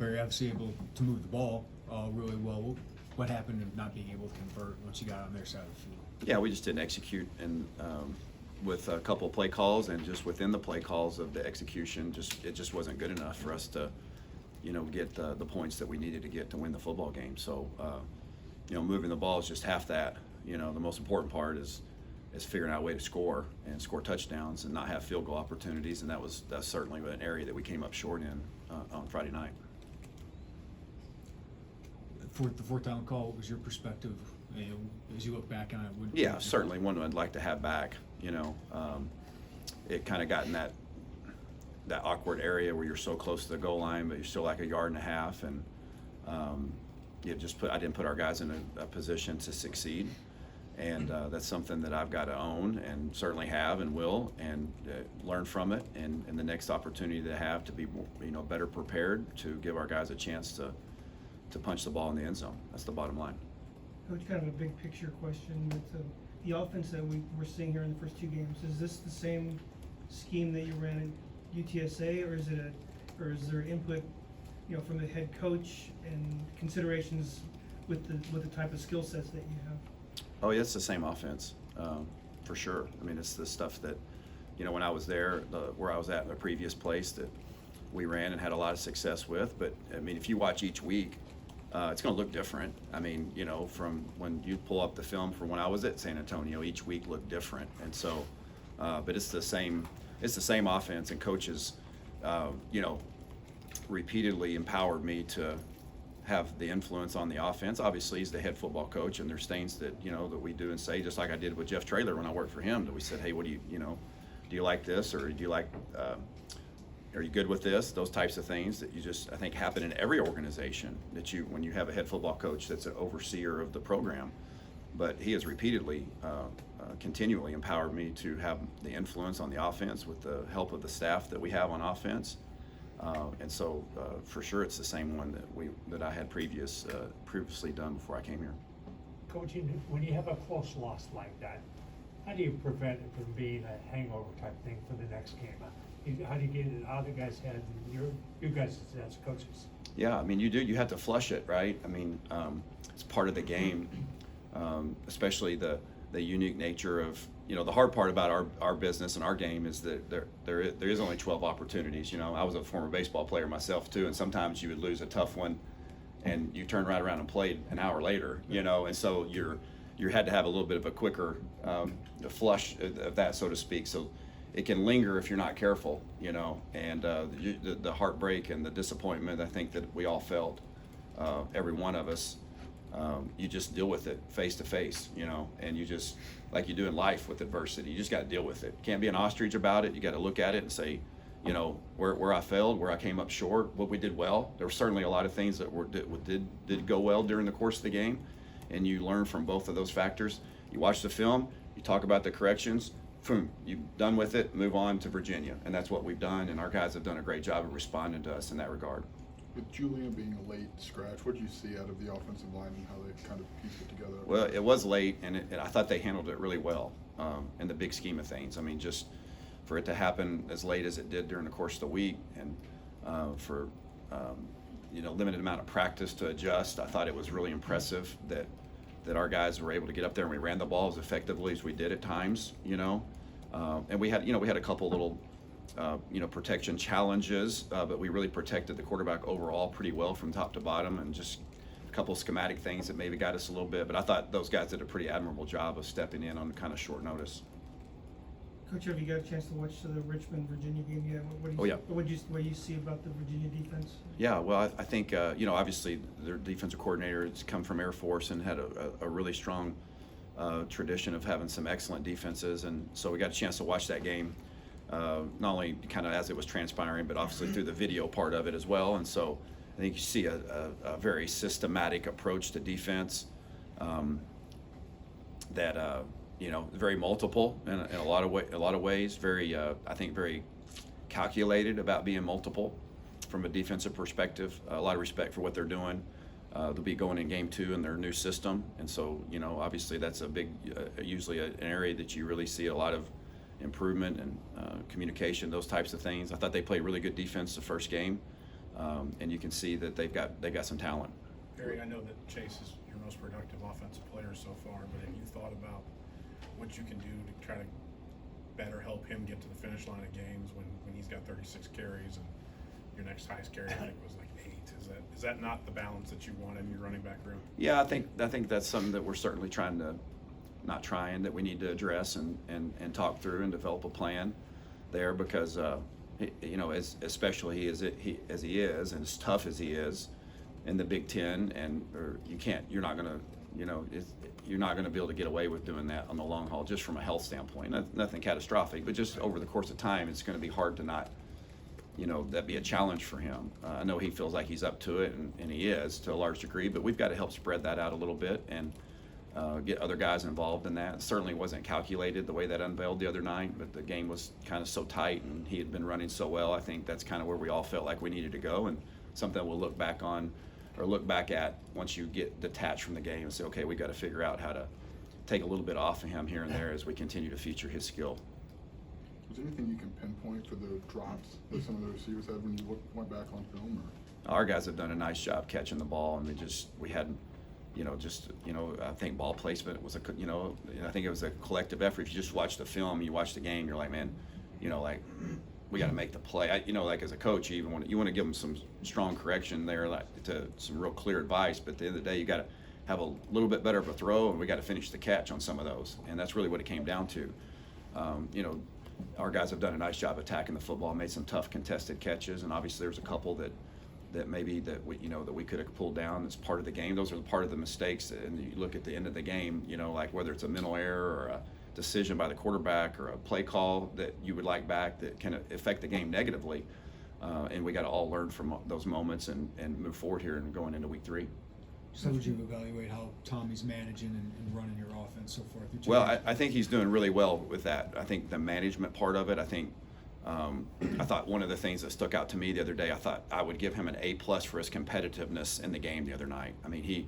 Barry obviously able to move the ball really well. What happened to not being able to convert once you got on their side of the field? Yeah, we just didn't execute, and with a couple of play calls, and just within the play calls of the execution, it just wasn't good enough for us to, get the points that we needed to get to win the football game. So, moving the ball is just half that. The most important part is figuring out a way to score and score touchdowns and not have field goal opportunities, and that's certainly an area that we came up short in on Friday night. For the fourth down call, what was your perspective as you look back on it? Yeah, certainly one I'd like to have back. It kind of got in that awkward area where you're so close to the goal line, but you're still like a yard and a half, and I didn't put our guys in a position to succeed, and that's something that I've got to own, and certainly have and will, and learn from it, and the next opportunity to have to be better prepared to give our guys a chance to punch the ball in the end zone. That's the bottom line. Coach, kind of a big picture question. With the offense that we're seeing here in the first two games, is this the same scheme that you ran at UTSA, or is there input, from the head coach and considerations with the type of skill sets that you have? Oh, yeah, it's the same offense, for sure. I mean, it's the stuff that, when I was there, where I was at in the previous place, that we ran and had a lot of success with. But I mean, if you watch each week, it's going to look different. I mean, from when you pull up the film from when I was at San Antonio, each week looked different. And so, but it's the same offense, and coaches, repeatedly empowered me to have the influence on the offense. Obviously, he's the head football coach, and there's things that, that we do and say, just like I did with Jeff Traylor when I worked for him, that we said, hey, what do you like this, or do you like, are you good with this? Those types of things that I think happen in every organization, when you have a head football coach that's an overseer of the program. But he has repeatedly, continually empowered me to have the influence on the offense with the help of the staff that we have on offense. And so, for sure, it's the same one that I had previously done before I came here. Coach, when you have a close loss like that, how do you prevent it from being a hangover type thing for the next game? How do you get it out of the guys' heads and you guys as coaches? Yeah, I mean, you have to flush it, right? I mean, it's part of the game, especially the unique nature of, the hard part about our business and our game is that there is only 12 opportunities. I was a former baseball player myself too, and sometimes you would lose a tough one and you turn right around and played an hour later, and so you had to have a little bit of a quicker flush of that, so to speak. So it can linger if you're not careful, and the heartbreak and the disappointment, I think, that we all felt, every one of us, you just deal with it face to face, and you just, like you do in life with adversity, you just got to deal with it. Can't be an ostrich about it. You got to look at it and say, where I failed, where I came up short, what we did well. There were certainly a lot of things that did go well during the course of the game, and you learn from both of those factors. You watch the film, you talk about the corrections, boom, you're done with it, move on to Virginia. And that's what we've done, and our guys have done a great job of responding to us in that regard. With Julian being a late scratch, what did you see out of the offensive line and how they kind of pieced it together? Well, it was late, and I thought they handled it really well in the big scheme of things. I mean, just for it to happen as late as it did during the course of the week, and for limited amount of practice to adjust, I thought it was really impressive that our guys were able to get up there and we ran the ball as effectively as we did at times, and we had a couple little protection challenges, but we really protected the quarterback overall pretty well from top to bottom, and just a couple schematic things that maybe got us a little bit, but I thought those guys did a pretty admirable job of stepping in on kind of short notice. Coach, have you got a chance to watch the Richmond-Virginia game yet? What do you see about the Virginia defense? Yeah, well, I think, obviously their defensive coordinator has come from Air Force and had a really strong tradition of having some excellent defenses, and so we got a chance to watch that game, not only kind of as it was transpiring, but obviously through the video part of it as well. And so I think you see a very systematic approach to defense that very multiple in a lot of ways. Very, I think, very calculated about being multiple from a defensive perspective. A lot of respect for what they're doing. They'll be going in game 2 in their new system, and so obviously that's a big, usually an area that you really see a lot of improvement and communication, those types of things. I thought they played really good defense the first game. and you can see that they've got some talent. Barry, I know that Chase is your most productive offensive player so far, but have you thought about what you can do to try to better help him get to the finish line of games when he's got 36 carries and your next highest carry I think was like 8? Is that not the balance that you want in your running back room? Yeah, I think that's something that we're certainly that we need to address and talk through and develop a plan there, because especially as he is and as tough as he is in the Big Ten, you're not gonna be able to get away with doing that on the long haul, just from a health standpoint. Nothing catastrophic, but just over the course of time, it's going to be hard to not, that'd be a challenge for him. I know he feels like he's up to it, and he is to a large degree, but we've got to help spread that out a little bit and get other guys involved in that. It certainly wasn't calculated the way that unveiled the other night, but the game was kind of so tight and he had been running so well. I think that's kind of where we all felt like we needed to go, and something we'll look back at once you get detached from the game and say, okay, we got to figure out how to take a little bit off of him here and there as we continue to feature his skill. Was there anything you can pinpoint for the drops that some of the receivers had when you went back on film? Our guys have done a nice job catching the ball, and we hadn't, I think ball placement was I think it was a collective effort. If you just watch the film, you watch the game, you're like, man, we got to make the play. As a coach, you want to give them some strong correction there, to some real clear advice. But at the end of the day, you got to have a little bit better of a throw, and we got to finish the catch on some of those. And that's really what it came down to. Our guys have done a nice job attacking the football, made some tough contested catches, and obviously there's a couple that we could have pulled down as part of the game. Those are part of the mistakes. And you look at the end of the game, like whether it's a mental error or a decision by the quarterback or a play call that you would like back that can affect the game negatively, and we got to all learn from those moments and move forward here and going into week 3. So would you evaluate how Tommy's managing and running your offense so far through 2 Well, games? I think he's doing really well with that. I think the management part of it, I thought one of the things that stuck out to me the other day, I thought I would give him an A+ for his competitiveness in the game the other night. I mean, he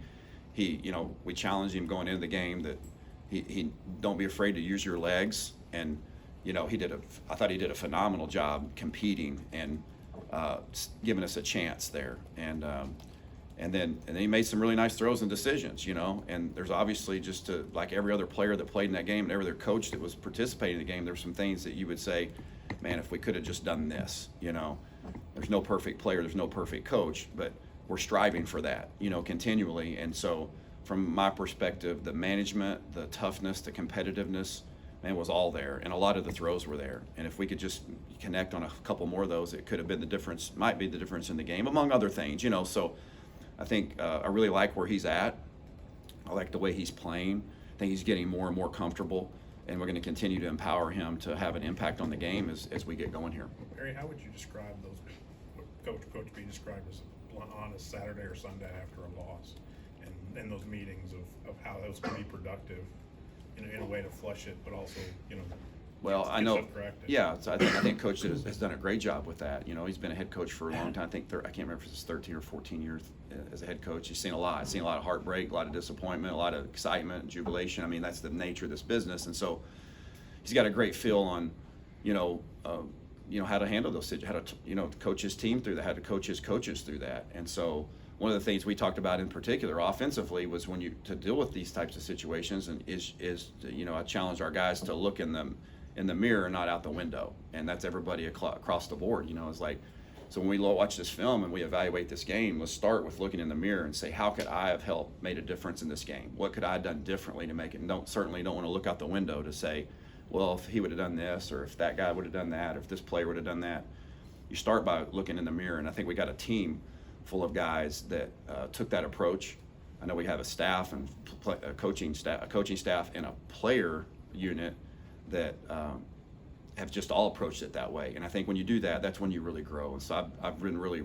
we challenged him going into the game that he don't be afraid to use your legs, and I thought he did a phenomenal job competing and giving us a chance there, and then he made some really nice throws and decisions, and there's obviously like every other player that played in that game and every other coach that was participating in the game, there's some things that you would say, man, if we could have just done this, there's no perfect player, there's no perfect coach, but we're striving for that, continually. And so from my perspective, the management, the toughness, the competitiveness, man, was all there, and a lot of the throws were there. And if we could just connect on a couple more of those, it could have been might be the difference in the game, among other things, so I think I really like where he's at. I like the way he's playing. I think he's getting more and more comfortable, and we're going to continue to empower him to have an impact on the game as we get going here. Barry, how would you describe what Coach B described as on a Saturday or Sunday after a loss, and those meetings of how those can be productive in a way to flush it, but also, Well, I get know. stuff corrected? Yeah, so I think Coach has done a great job with that. He's been a head coach for a long time. I think I can't remember if it's 13 or 14 years as a head coach. He's seen a lot. Seen a lot of heartbreak, a lot of disappointment, a lot of excitement, and jubilation. I mean, that's the nature of this business, and so he's got a great feel on, how to handle those situations, how to, coach his team through that, how to coach his coaches through that. And so one of the things we talked about in particular offensively was to deal with these types of situations, and I challenge our guys to look in the mirror, not out the window. And that's everybody across the board, it's like, so when we watch this film and we evaluate this game, let's start with looking in the mirror and say, how could I have made a difference in this game? What could I have done differently to make it? And certainly don't want to look out the window to say, well, if he would have done this, or if that guy would have done that, or if this player would have done that. You start by looking in the mirror, and I think we got a team full of guys that took that approach. I know we have a staff and a coaching staff and a player unit that have just all approached it that way. And I think when you do that, that's when you really grow. And so I've been really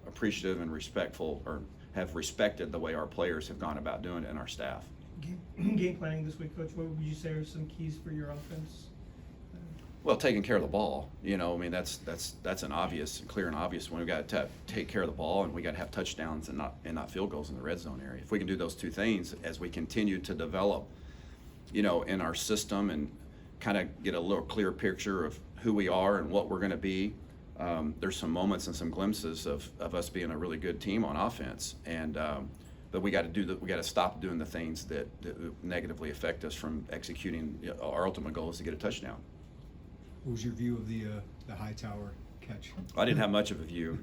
appreciative and respectful, or have respected the way our players have gone about doing it, and our staff. Game planning this week, Coach, what would you say are some keys for your offense? Well, taking care of the ball, that's an obvious, clear and obvious one. We got to take care of the ball, and we got to have touchdowns and not field goals in the red zone area. If we can do those two things as we continue to develop, in our system, and kind of get a little clear picture of who we are and what we're going to be, there's some moments and some glimpses of us being a really good team on offense. And but we got to stop doing the things that negatively affect us from executing. Our ultimate goal is to get a touchdown. What was your view of the Hightower catch? I didn't have much of a view,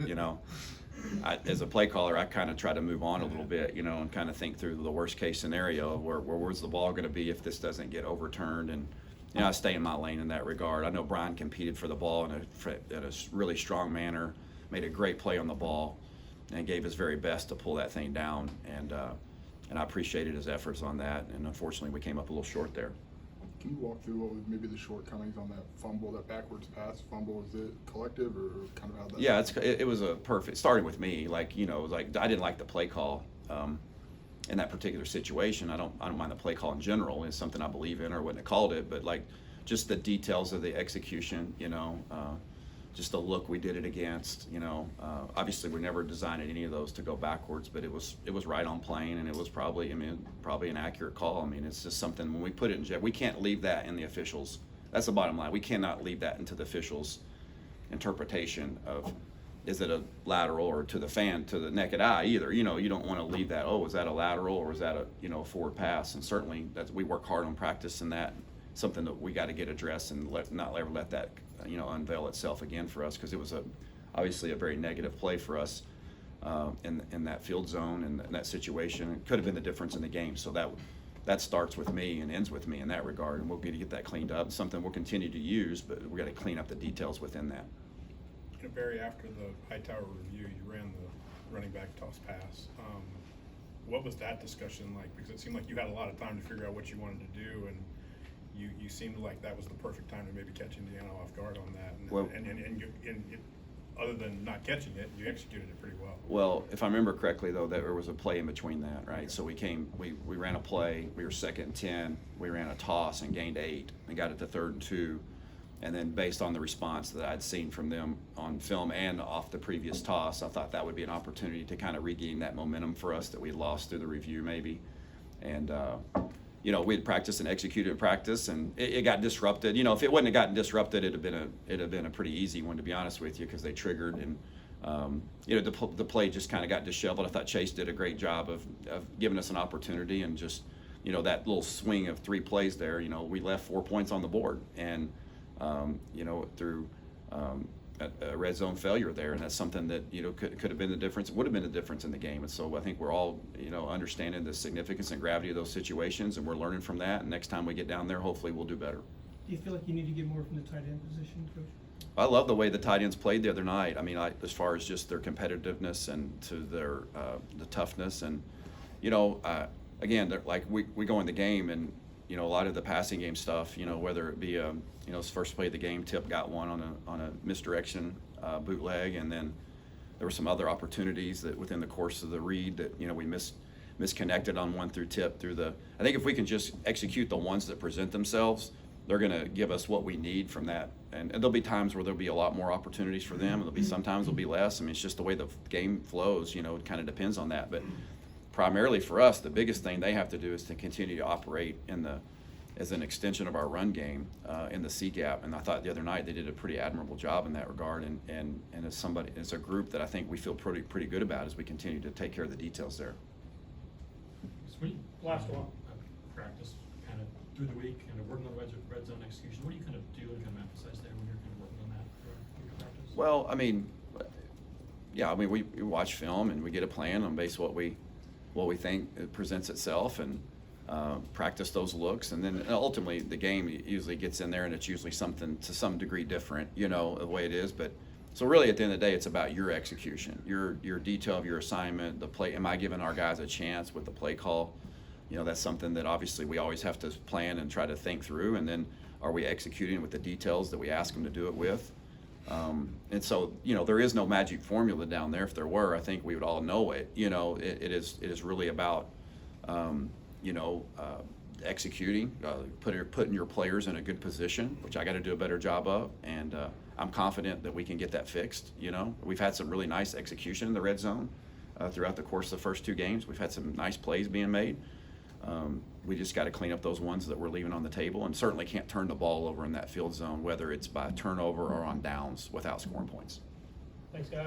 as a play caller, I kind of try to move on a little bit, and kind of think through the worst case scenario, where's the ball going to be if this doesn't get overturned, and I stay in my lane in that regard. I know Brian competed for the ball in a really strong manner, made a great play on the ball, and gave his very best to pull that thing down, and I appreciated his efforts on that, and unfortunately we came up a little short there. Can you walk through what was maybe the shortcomings on that fumble, that backwards pass fumble? Is it collective or kind of how that? Yeah, it was a perfect. Starting with me, I didn't like the play call in that particular situation. I don't mind the play call in general. It's something I believe in, or wouldn't have called it. But just the details of the execution, just the look we did it against. Obviously we never designed any of those to go backwards, but it was right on plane, and it was probably an accurate call. It's just something when we put it in, we can't leave that in the officials. That's the bottom line. We cannot leave that into the officials' interpretation of, is it a lateral or to the naked eye either. You don't want to leave that, oh, is that a lateral or is that a forward pass? And certainly we work hard on practice, and that something that we got to get addressed and not ever let that unveil itself again for us, because it was obviously a very negative play for us in that field zone and in that situation. It could have been the difference in the game. So that starts with me and ends with me in that regard, and we'll get that cleaned up. It's something we'll continue to use, but we got to clean up the details within that. Barry, after the Hightower review, you ran the running back toss pass. What was that discussion like? Because it seemed like you had a lot of time to figure out what you wanted to do, and you seemed like that was the perfect time to maybe catch Indiana off guard on that. And other than not catching it, you executed it pretty well. Well, if I remember correctly, though, there was a play in between that, right? So we ran a play. We were 2nd and 10. We ran a toss and gained 8 and got it to 3rd and 2. And then based on the response that I'd seen from them on film and off the previous toss, I thought that would be an opportunity to kind of regain that momentum for us that we lost through the review maybe. And, we had practiced and executed in practice, and it got disrupted. If it wouldn't have gotten disrupted, it'd have been a pretty easy one, to be honest with you, because they triggered, and the play just kind of got disheveled. I thought Chase did a great job of giving us an opportunity, and just that little swing of 3 plays there. We left 4 points on the board, and through a red zone failure there, and that's something that could have been the difference. It would have been the difference in the game. And so I think we're all understanding the significance and gravity of those situations, and we're learning from that. And next time we get down there, hopefully we'll do better. Do you feel like you need to get more from the tight end position, Coach? I love the way the tight ends played the other night. As far as just their competitiveness and to their the toughness, and again, we go in the game, and a lot of the passing game stuff, whether it be his first play of the game, Tip got one on a misdirection bootleg, and then there were some other opportunities that within the course of the read that we misconnected on one through Tip through the. I think if we can just execute the ones that present themselves, they're going to give us what we need from that. And there'll be times where there'll be a lot more opportunities for them. There'll be sometimes there'll be less. It's just the way the game flows. It kind of depends on that, but. Primarily for us, the biggest thing they have to do is to continue to operate as an extension of our run game in the C gap. And I thought the other night they did a pretty admirable job in that regard. And as a group that I think we feel pretty good about as we continue to take care of the details there. Last one, practice kind of through the week, kind of working on red zone execution. What do you kind of do and kind of emphasize there when you're kind of working on that for your practice? Well, we watch film and we get a plan on base what we think it presents itself, and practice those looks, and then ultimately the game usually gets in there, and it's usually something to some degree different, the way it is. But so really at the end of the day, it's about your execution, your detail of your assignment, the play. Am I giving our guys a chance with the play call? That's something that obviously we always have to plan and try to think through, and then are we executing with the details that we ask them to do it with? And so, there is no magic formula down there. If there were, I think we would all know it. It is really about, executing, putting your players in a good position, which I got to do a better job of. And I'm confident that we can get that fixed. We've had some really nice execution in the red zone throughout the course of the first 2 games. We've had some nice plays being made. we just got to clean up those ones that we're leaving on the table, and certainly can't turn the ball over in that field zone, whether it's by turnover or on downs, without scoring points. Thanks, guys.